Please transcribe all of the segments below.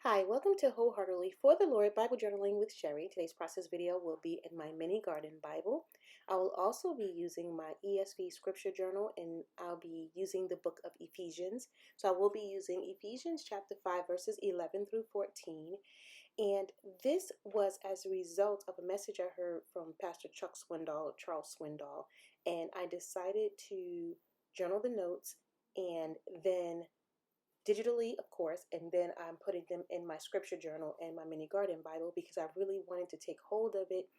Hi, welcome to Wholeheartedly for the Lord Bible Journaling with Sherry. Today's process video will be in my mini garden Bible. I will also be using my ESV Scripture Journal, and I'll be using the book of Ephesians. So I will be using Ephesians chapter 5 verses 11 through 14. And this was as a result of a message I heard from Pastor Charles Swindoll, and I decided to journal the notes and then digitally, of course, and then I'm putting them in my scripture journal and my mini garden Bible because I really wanted to take hold of it.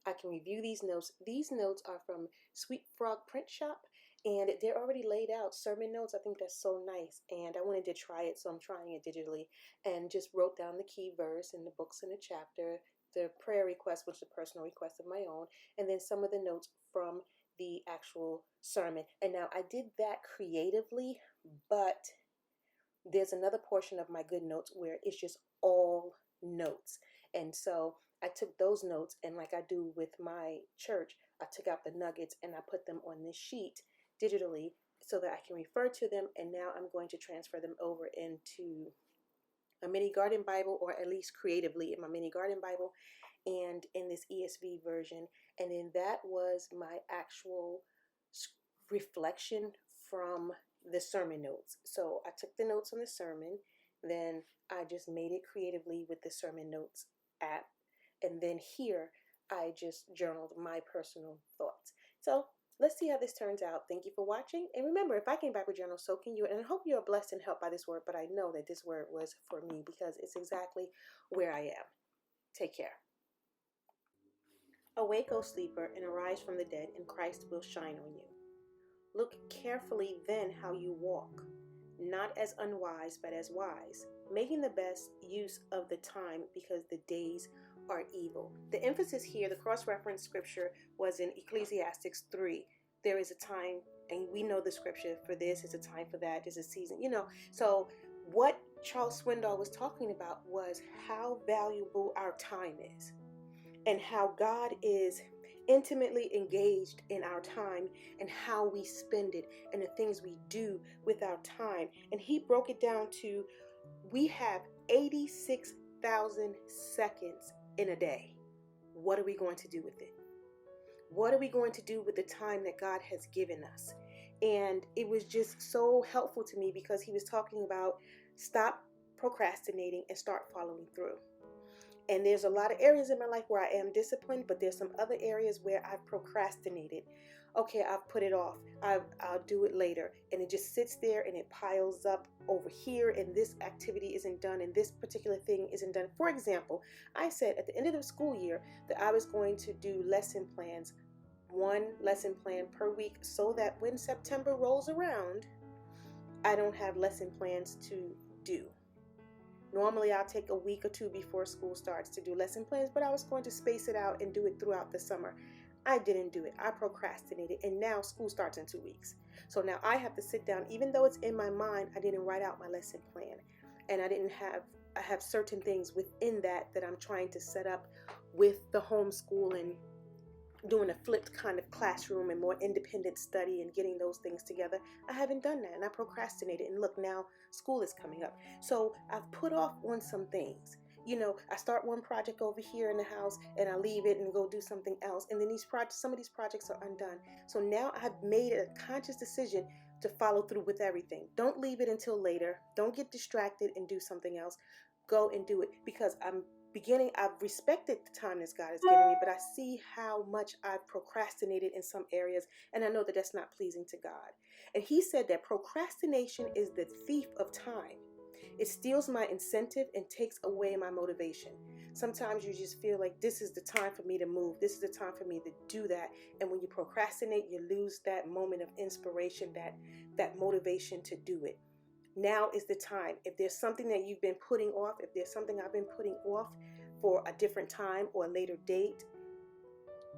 I can review these notes. These notes are from Sweet Frog Print Shop, and they're already laid out. Sermon notes, I think that's so nice, and I wanted to try it, so I'm trying it digitally, and just wrote down the key verse and the books in the chapter, the prayer request, which is a personal request of my own, and then some of the notes from the actual sermon. And now I did that creatively, but there's another portion of my good notes where it's just all notes. And so I took those notes, and like I do with my church, I took out the nuggets and I put them on this sheet digitally so that I can refer to them. And now I'm going to transfer them over into a mini garden Bible, or at least creatively in my mini garden Bible and in this ESV version. And then that was my actual reflection from the sermon notes. So I took the notes on the sermon, then I just made it creatively with the sermon notes app, and then here I just journaled my personal thoughts. So let's see how this turns out. Thank you for watching, and remember, if I can Bible journal, so can you. And I hope you're blessed and helped by this word, but I know that this word was for me because it's exactly where I am. Take care. Awake, O sleeper, and arise from the dead, and Christ will shine on you. Look carefully then how you walk, not as unwise, but as wise, making the best use of the time because the days are evil. The emphasis here, the cross-reference scripture, was in Ecclesiastes 3. There is a time, and we know the scripture for this, is a time for that, there's a season, So what Charles Swindoll was talking about was how valuable our time is, and how God is intimately engaged in our time and how we spend it and the things we do with our time. And he broke it down to, we have 86,000 seconds in a day. What are we going to do with it? What are we going to do with the time that God has given us? And it was just so helpful to me because he was talking about stop procrastinating and start following through. And there's a lot of areas in my life where I am disciplined, but there's some other areas where I've procrastinated. Okay, I've put it off. I'll do it later. And it just sits there and it piles up over here, and this activity isn't done and this particular thing isn't done. For example, I said at the end of the school year that I was going to do lesson plans, one lesson plan per week, so that when September rolls around, I don't have lesson plans to do. Normally, I'll take a week or two before school starts to do lesson plans, but I was going to space it out and do it throughout the summer. I didn't do it. I procrastinated, and now school starts in 2 weeks. So now I have to sit down, even though it's in my mind, I didn't write out my lesson plan, and I have certain things within that I'm trying to set up with the homeschool and doing a flipped kind of classroom and more independent study and getting those things together. I haven't done that, and I procrastinated, and look, now school is coming up. So I've put off on some things. I start one project over here in the house and I leave it and go do something else, and then some of these projects are undone. So now I've made a conscious decision to follow through with everything. Don't leave it until later. Don't get distracted and do something else. Go and do it, because I've respected the time that God has given me, but I see how much I've procrastinated in some areas, and I know that that's not pleasing to God. And he said that procrastination is the thief of time. It steals my incentive and takes away my motivation. Sometimes you just feel like this is the time for me to move. This is the time for me to do that. And when you procrastinate, you lose that moment of inspiration, that motivation to do it. Now is the time. If there's something that you've been putting off, if there's something I've been putting off for a different time or a later date,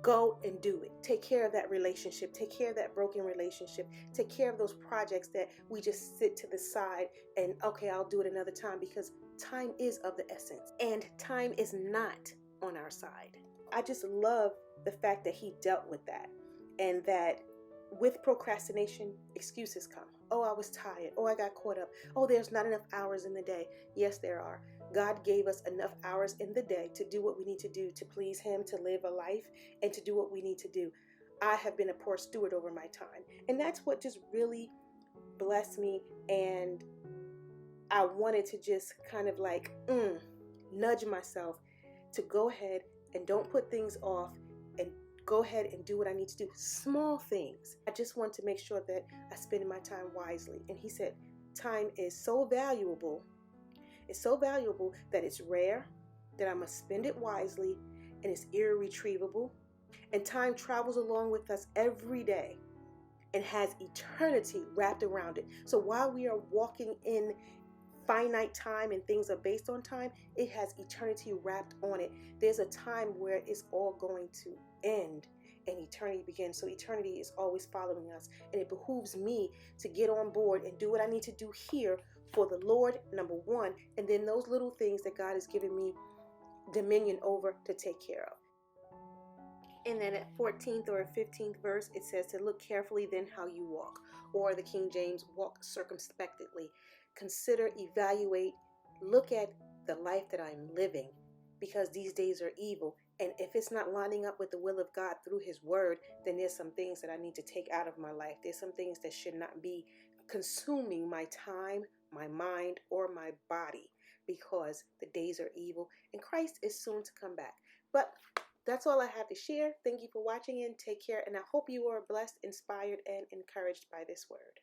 go and do it. Take care of that relationship. Take care of that broken relationship. Take care of those projects that we just sit to the side and, okay, I'll do it another time, because time is of the essence and time is not on our side. I just love the fact that he dealt with that, and that with procrastination, excuses come. Oh, I was tired. Oh, I got caught up. Oh, there's not enough hours in the day. Yes, there are. God gave us enough hours in the day to do what we need to do to please Him, to live a life, and to do what we need to do. I have been a poor steward over my time. And that's what just really blessed me. And I wanted to just kind of like nudge myself to go ahead and don't put things off and go ahead and do what I need to do. Small things. I just want to make sure that I spend my time wisely. And he said, time is so valuable. It's so valuable that it's rare, that I must spend it wisely, and it's irretrievable. And time travels along with us every day and has eternity wrapped around it. So while we are walking in finite time and things are based on time, it has eternity wrapped on it. There's a time where it's all going to end and eternity begins. So eternity is always following us, and it behooves me to get on board and do what I need to do here for the Lord, number one, and then those little things that God has given me dominion over to take care of. And then at 14th or 15th verse, it says to look carefully then how you walk, or the King James, walk circumspectly. Consider, evaluate, look at the life that I'm living, because these days are evil. And if it's not lining up with the will of God through His word, then there's some things that I need to take out of my life. There's some things that should not be consuming my time, my mind, or my body, because the days are evil and Christ is soon to come back. But that's all I have to share. Thank you for watching and take care. And I hope you are blessed, inspired, and encouraged by this word.